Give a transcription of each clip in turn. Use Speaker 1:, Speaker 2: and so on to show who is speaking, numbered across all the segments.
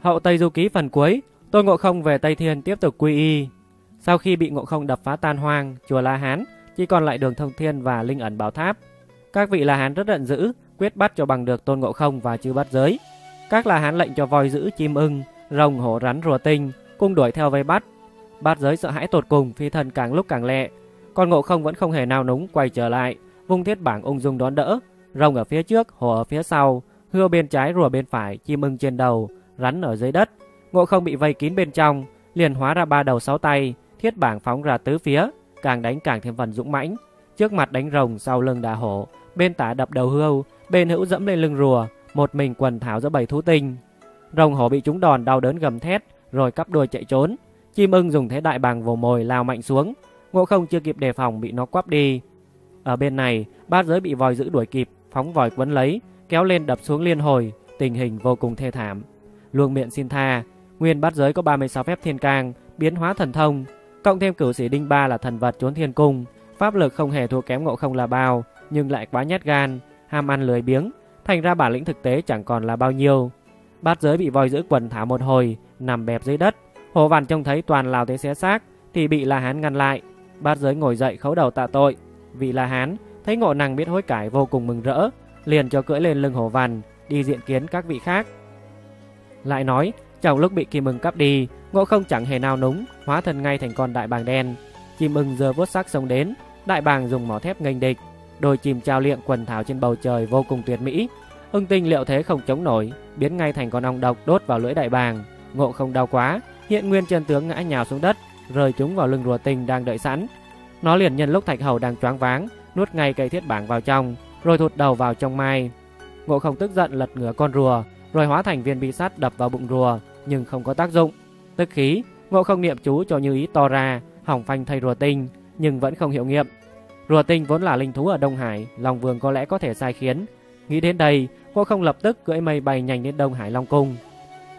Speaker 1: Hậu Tây Du Ký phần cuối, Tôn Ngộ Không về Tây Thiên tiếp tục quy y. Sau khi bị Ngộ Không đập phá tan hoang, chùa La Hán chỉ còn lại Đường Thông Thiên và Linh Ẩn Bảo Tháp. Các vị La Hán rất giận dữ, quyết bắt cho bằng được Tôn Ngộ Không và Chư Bát Giới. Các La Hán lệnh cho voi dữ, chim ưng, rồng, hổ, rắn, rùa tinh cùng đuổi theo vây bắt. Bát Giới sợ hãi tột cùng, phi thân càng lúc càng lẹ. Còn Ngộ Không vẫn không hề nao núng, quay trở lại, vung thiết bảng ung dung đón đỡ. Rồng ở phía trước, hổ ở phía sau, hươu bên trái, rùa bên phải, chim ưng trên đầu, rắn ở dưới đất. Ngộ Không bị vây kín bên trong, liền hóa ra 3 đầu 6 tay, thiết bảng phóng ra tứ phía, càng đánh càng thêm phần dũng mãnh. Trước mặt đánh rồng, sau lưng đả hổ, bên tả đập đầu hươu, bên hữu dẫm lên lưng rùa, một mình quần thảo giữa bầy thú tinh. Rồng hổ bị trúng đòn đau đớn gầm thét, rồi cắp đuôi chạy trốn. Chim ưng dùng thế đại bàng vồ mồi lao mạnh xuống. Ngộ Không chưa kịp đề phòng bị nó quắp đi. Ở bên này, Bát Giới bị voi dữ đuổi kịp, phóng vòi quấn lấy, kéo lên đập xuống liên hồi, tình hình vô cùng thê thảm. Luông miệng xin tha. Nguyên Bát Giới có 36 phép thiên cang, biến hóa thần thông, cộng thêm Cửu Sĩ Đinh Ba là thần vật trốn thiên cung, pháp lực không hề thua kém Ngộ Không là bao, nhưng lại quá nhát gan, ham ăn lười biếng, thành ra bản lĩnh thực tế chẳng còn là bao nhiêu. Bát Giới bị voi dữ quần thả một hồi, nằm bẹp dưới đất. Hổ Vằn trông thấy toàn lao tới xé xác, thì bị La Hán ngăn lại. Bát Giới ngồi dậy khấu đầu tạ tội. Vị La Hán thấy Ngộ Năng biết hối cải vô cùng mừng rỡ, liền cho cưỡi lên lưng Hổ Vằn đi diện kiến các vị khác. Lại nói, trong lúc bị Kim Ưng cắp đi, Ngộ Không chẳng hề nao núng, hóa thân ngay thành con đại bàng đen. Chim ưng giơ vuốt sắc xông đến, đại bàng dùng mỏ thép nghênh địch. Đôi chim trao liệng quần thảo trên bầu trời vô cùng tuyệt mỹ. Ưng tinh liệu thế không chống nổi, biến ngay thành con ong độc đốt vào lưỡi đại bàng. Ngộ Không đau quá, hiện nguyên chân tướng ngã nhào xuống đất, rơi trúng vào lưng rùa tinh đang đợi sẵn. Nó liền nhân lúc Thạch Hầu đang choáng váng, nuốt ngay cây thiết bảng vào trong, rồi thụt đầu vào trong mai. Ngộ Không tức giận lật ngửa con rùa, rồi hóa thành viên bi sắt đập vào bụng rùa, nhưng không có tác dụng. Tức khí, Ngộ Không niệm chú cho Như Ý to ra, hỏng phanh thay rùa tinh, nhưng vẫn không hiệu nghiệm. Rùa tinh vốn là linh thú ở Đông Hải, Long Vương có lẽ có thể sai khiến. Nghĩ đến đây, Ngộ Không lập tức cưỡi mây bay nhanh đến Đông Hải Long Cung.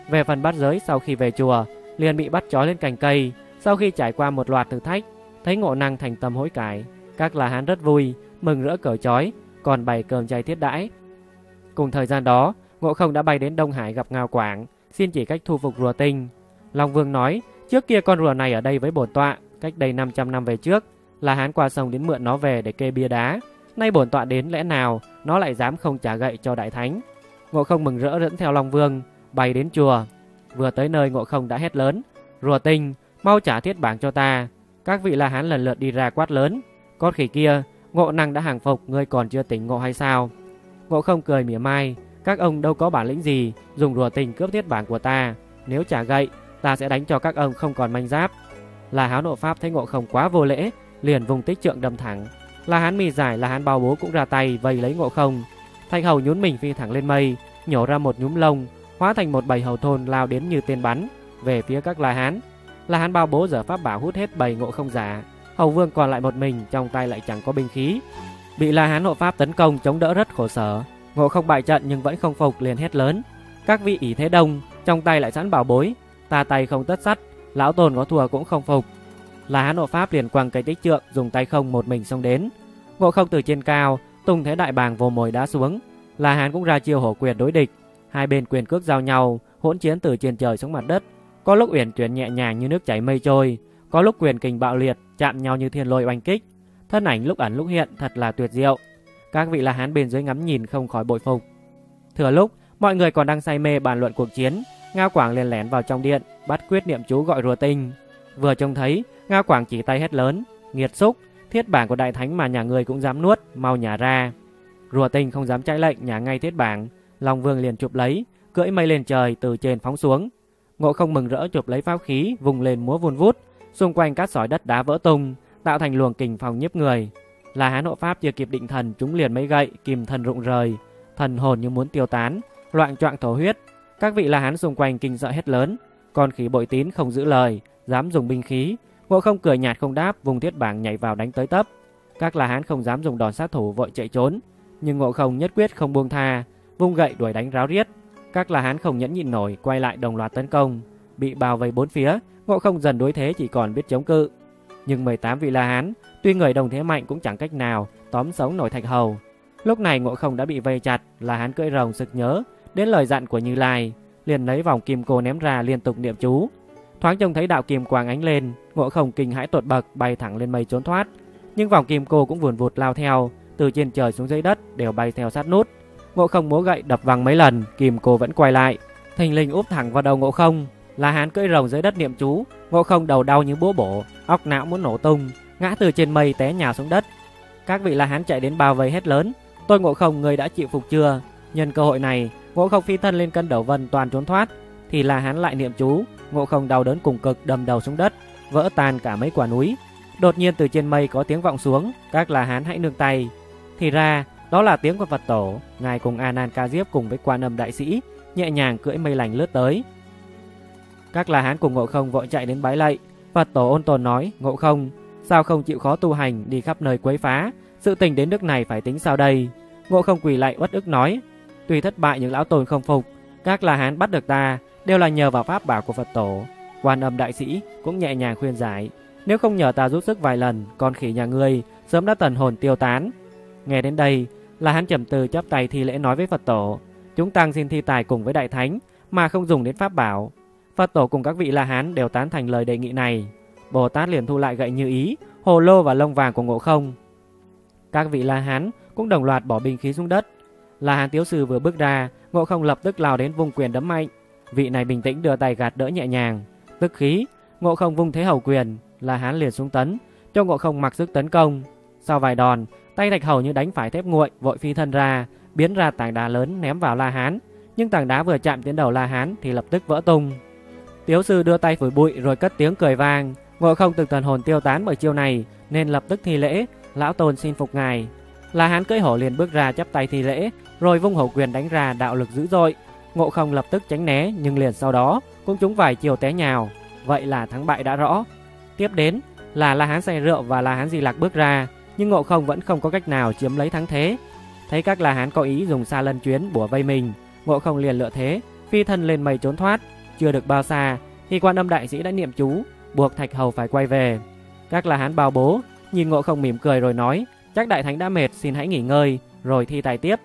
Speaker 1: Về phần Bát Giới, sau khi về chùa, liền bị bắt trói lên cành cây. Sau khi trải qua một loạt thử thách, thấy Ngộ Năng thành tâm hối cải, các La Hán rất vui, mừng rỡ cởi trói, còn bày cơm chay thiết đãi. Cùng thời gian đó, Ngộ Không đã bay đến Đông Hải gặp Ngao Quảng, xin chỉ cách thu phục rùa tinh. Long Vương nói, trước kia con rùa này ở đây với bổn tọa, cách đây 500 năm về trước, La Hán qua sông đến mượn nó về để kê bia đá. Nay bổn tọa đến, lẽ nào nó lại dám không trả gậy cho đại thánh? Ngộ Không mừng rỡ dẫn theo Long Vương bay đến chùa. Vừa tới nơi, Ngộ Không đã hét lớn, rùa tinh, mau trả thiết bảng cho ta. Các vị La Hán lần lượt đi ra quát lớn, con khỉ kia, Ngộ Năng đã hàng phục, ngươi còn chưa tỉnh ngộ hay sao? Ngộ Không cười mỉa mai, các ông đâu có bản lĩnh gì dùng rùa tinh cướp thiết bảng của ta. Nếu trả gậy, ta sẽ đánh cho các ông không còn manh giáp. La Hán Hộ Pháp thấy Ngộ Không quá vô lễ, liền vùng tích trượng đâm thẳng. La Hán Mi Giải, La Hán Bao Bố cũng ra tay vây lấy Ngộ Không. Thạch Hầu nhún mình phi thẳng lên mây, nhổ ra một nhúm lông, hóa thành một bầy hầu thôn lao đến như tên bắn về phía các La Hán. La Hán Bao Bố giở pháp bảo hút hết bầy Ngộ Không giả. Hầu Vương còn lại một mình, trong tay lại chẳng có binh khí, bị La Hán Hộ Pháp tấn công chống đỡ rất khổ sở. Ngộ Không bại trận nhưng vẫn không phục, liền hét lớn, các vị ỷ thế đông, trong tay lại sẵn bảo bối, ta tay không tất sắt, lão Tôn có thua cũng không phục. La Hán Hộ Pháp liền quăng cây tích trượng, dùng tay không một mình xông đến. Ngộ Không từ trên cao tung thế đại bàng vồ mồi đá xuống. La Hán cũng ra chiêu hổ quyền đối địch, hai bên quyền cước giao nhau, hỗn chiến từ trên trời xuống mặt đất. Có lúc uyển chuyển nhẹ nhàng như nước chảy mây trôi, có lúc quyền kình bạo liệt chạm nhau như thiên lôi oanh kích. Thân ảnh lúc ẩn lúc hiện thật là tuyệt diệu. Các vị La Hán bên dưới ngắm nhìn không khỏi bội phục. Thừa lúc mọi người còn đang say mê bàn luận cuộc chiến, Ngao Quảng liền lẻn vào trong điện, bắt quyết niệm chú gọi rùa tinh. Vừa trông thấy, Ngao Quảng chỉ tay hét lớn, nghiệt xúc, thiết bảng của đại thánh mà nhà ngươi cũng dám nuốt, mau nhả ra. Rùa tinh không dám trái lệnh, nhả ngay thiết bảng. Long Vương liền chụp lấy, cưỡi mây lên trời từ trên phóng xuống. Ngộ Không mừng rỡ chụp lấy pháp khí, vùng lên múa vun vút, xung quanh cát sỏi đất đá vỡ tung, tạo thành luồng kình phong nhiếp người. La Hán Hộ Pháp chưa kịp định thần, chúng liền mấy gậy, kìm thân rụng rời, thần hồn như muốn tiêu tán, loạng choạng thổ huyết. Các vị La Hán xung quanh kinh sợ hét lớn, con khỉ bội tín không giữ lời, dám dùng binh khí. Ngộ Không cười nhạt không đáp, vùng thiết bảng nhảy vào đánh tới tấp. Các La Hán không dám dùng đòn sát thủ, vội chạy trốn, nhưng Ngộ Không nhất quyết không buông tha, vung gậy đuổi đánh ráo riết. Các La Hán không nhẫn nhịn nổi, quay lại đồng loạt tấn công. Bị bao vây bốn phía, Ngộ Không dần đối thế, chỉ còn biết chống cự. Nhưng 18 vị La Hán, tuy người đồng thế mạnh cũng chẳng cách nào tóm sống nổi Thạch Hầu. Lúc này Ngộ Không đã bị vây chặt, La Hán cưỡi rồng sực nhớ đến lời dặn của Như Lai, liền lấy vòng kim cô ném ra liên tục niệm chú. Thoáng trông thấy đạo kim quang ánh lên, Ngộ Không kinh hãi tột bậc, bay thẳng lên mây trốn thoát. Nhưng vòng kim cô cũng vùn vụt lao theo, từ trên trời xuống dưới đất đều bay theo sát nút. Ngộ Không múa gậy đập văng mấy lần, kim cô vẫn quay lại, thình lình úp thẳng vào đầu Ngộ Không. La Hán cưỡi rồng dưới đất niệm chú, Ngộ Không đầu đau như búa bổ, óc não muốn nổ tung, ngã từ trên mây té nhào xuống đất. Các vị La Hán chạy đến bao vây hét lớn: "Tôi Ngộ Không, ngươi đã chịu phục chưa?" Nhân cơ hội này, Ngộ Không phi thân lên cân Đẩu Vân toàn trốn thoát, thì La Hán lại niệm chú. Ngộ Không đau đớn cùng cực đâm đầu xuống đất, vỡ tan cả mấy quả núi. Đột nhiên từ trên mây có tiếng vọng xuống: "Các La Hán hãy nương tay." Thì ra đó là tiếng của Phật Tổ. Ngài cùng A Nan Ca Diếp cùng với Quan Âm Đại Sĩ nhẹ nhàng cưỡi mây lành lướt tới. Các La Hán cùng Ngộ Không vội chạy đến bái lạy. Phật Tổ ôn tồn nói: "Ngộ Không, sao không chịu khó tu hành, đi khắp nơi quấy phá? Sự tình đến nước này phải tính sao đây?" Ngộ Không quỳ lạy uất ức nói: "Tuy thất bại nhưng lão tôn không phục. Các La Hán bắt được ta đều là nhờ vào pháp bảo của Phật Tổ." Quan Âm Đại Sĩ cũng nhẹ nhàng khuyên giải: "Nếu không nhờ ta giúp sức vài lần, con khỉ nhà ngươi sớm đã tần hồn tiêu tán." Nghe đến đây, La Hán trầm tư chắp tay thi lễ nói với Phật Tổ: "Chúng tăng xin thi tài cùng với Đại Thánh mà không dùng đến pháp bảo." Phật Tổ cùng các vị La Hán đều tán thành lời đề nghị này. Bồ Tát liền thu lại gậy Như Ý, hồ lô và lông vàng của Ngộ Không. Các vị La Hán cũng đồng loạt bỏ binh khí xuống đất. La Hán Tiếu Sư vừa bước ra, Ngộ Không lập tức lao đến vung quyền đấm mạnh. Vị này bình tĩnh đưa tay gạt đỡ nhẹ nhàng. Tức khí, Ngộ Không vung thế hầu quyền, La Hán liền xuống tấn, cho Ngộ Không mặc sức tấn công. Sau vài đòn, tay Thạch Hầu như đánh phải thép nguội, vội phi thân ra, biến ra tảng đá lớn ném vào La Hán. Nhưng tảng đá vừa chạm đến đầu La Hán thì lập tức vỡ tung. Tiếu Sư đưa tay phủi bụi rồi cất tiếng cười vang. Ngộ Không từng thần hồn tiêu tán bởi chiêu này nên lập tức thi lễ: "Lão tôn xin phục ngài." La Hán cưỡi hổ liền bước ra chắp tay thi lễ, rồi vung hổ quyền đánh ra đạo lực dữ dội. Ngộ Không lập tức tránh né, nhưng liền sau đó cũng trúng vài chiều té nhào. Vậy là thắng bại đã rõ. Tiếp đến là La Hán say rượu và La Hán Di Lặc bước ra, nhưng Ngộ Không vẫn không có cách nào chiếm lấy thắng thế. Thấy các La Hán có ý dùng Sa Lân Chuyến bủa vây mình, Ngộ Không liền lựa thế phi thân lên mây trốn thoát. Chưa được bao xa thì Quan Âm Đại Sĩ đã niệm chú buộc Thạch Hầu phải quay về. Các La Hán bao bố nhìn Ngộ Không mỉm cười rồi nói: "Chắc Đại Thánh đã mệt, xin hãy nghỉ ngơi rồi thi tài tiếp."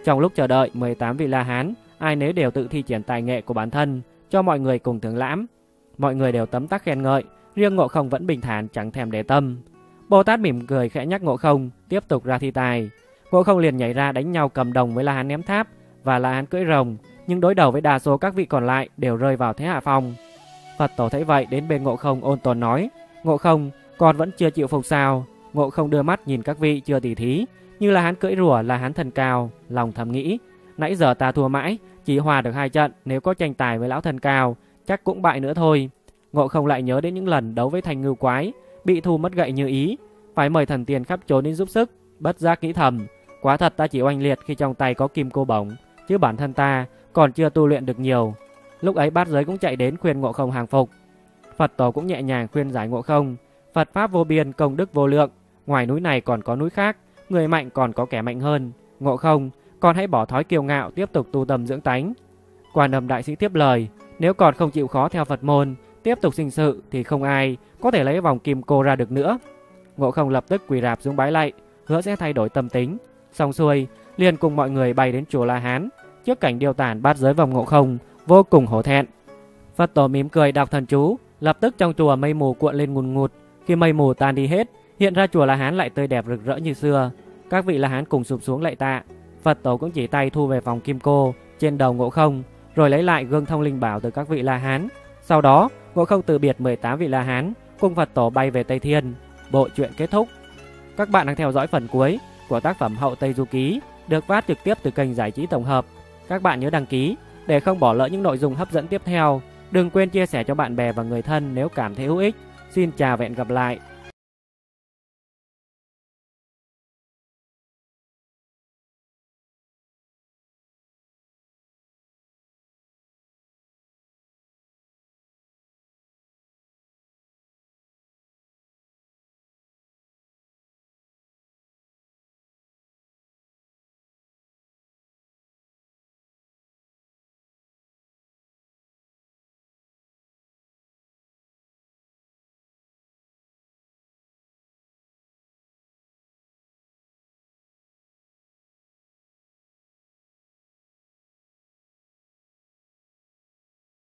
Speaker 1: Trong lúc chờ đợi, 18 vị La Hán ai nấy đều tự thi triển tài nghệ của bản thân cho mọi người cùng thưởng lãm. Mọi người đều tấm tắc khen ngợi, riêng Ngộ Không vẫn bình thản chẳng thèm để tâm. Bồ Tát mỉm cười khẽ nhắc Ngộ Không tiếp tục ra thi tài. Ngộ Không liền nhảy ra đánh nhau cầm đồng với La Hán ném tháp và La Hán cưỡi rồng, nhưng đối đầu với đa số các vị còn lại đều rơi vào thế hạ phong. Phật Tổ thấy vậy đến bên Ngộ Không ôn tồn nói: "Ngộ Không, con vẫn chưa chịu phục sao?" Ngộ Không đưa mắt nhìn các vị chưa tỉ thí, như La Hán cưỡi rùa, La Hán thần cao, lòng thầm nghĩ: nãy giờ ta thua mãi, chỉ hòa được 2 trận, nếu có tranh tài với lão thần cao chắc cũng bại nữa thôi. Ngộ Không lại nhớ đến những lần đấu với Thanh Ngưu Quái, bị thu mất gậy Như Ý, phải mời thần tiên khắp trốn đến giúp sức. Bất giác nghĩ thầm: quá thật ta chỉ oanh liệt khi trong tay có kim cô bổng, chứ bản thân ta còn chưa tu luyện được nhiều. Lúc ấy Bát Giới cũng chạy đến khuyên Ngộ Không hàng phục. Phật Tổ cũng nhẹ nhàng khuyên giải Ngộ Không: Phật pháp vô biên, công đức vô lượng, ngoài núi này còn có núi khác, người mạnh còn có kẻ mạnh hơn. Ngộ Không, con hãy bỏ thói kiêu ngạo, tiếp tục tu tâm dưỡng tánh. Quan Âm Đại Sĩ tiếp lời: nếu còn không chịu khó theo Phật môn, tiếp tục sinh sự thì không ai có thể lấy vòng kim cô ra được nữa. Ngộ Không lập tức quỳ rạp xuống bái lạy, hứa sẽ thay đổi tâm tính. Xong xuôi, liền cùng mọi người bay đến chùa La Hán. Trước cảnh điêu tàn Bát Giới vòng Ngộ Không, vô cùng hổ thẹn. Phật Tổ mỉm cười đọc thần chú, lập tức trong chùa mây mù cuộn lên ngùn ngụt. Khi mây mù tan đi hết, hiện ra chùa La Hán lại tươi đẹp rực rỡ như xưa. Các vị La Hán cùng sụp xuống lạy tạ. Phật Tổ cũng chỉ tay thu về vòng kim cô trên đầu Ngộ Không, rồi lấy lại gương thông linh bảo từ các vị La Hán. Sau đó, Ngộ Không từ biệt 18 vị La Hán, cùng Phật Tổ bay về Tây Thiên. Bộ truyện kết thúc. Các bạn đang theo dõi phần cuối của tác phẩm Hậu Tây Du Ký, được phát trực tiếp từ kênh Giải trí Tổng hợp. Các bạn nhớ đăng ký để không bỏ lỡ những nội dung hấp dẫn tiếp theo. Đừng quên chia sẻ cho bạn bè và người thân nếu cảm thấy hữu ích. Xin chào và hẹn gặp lại.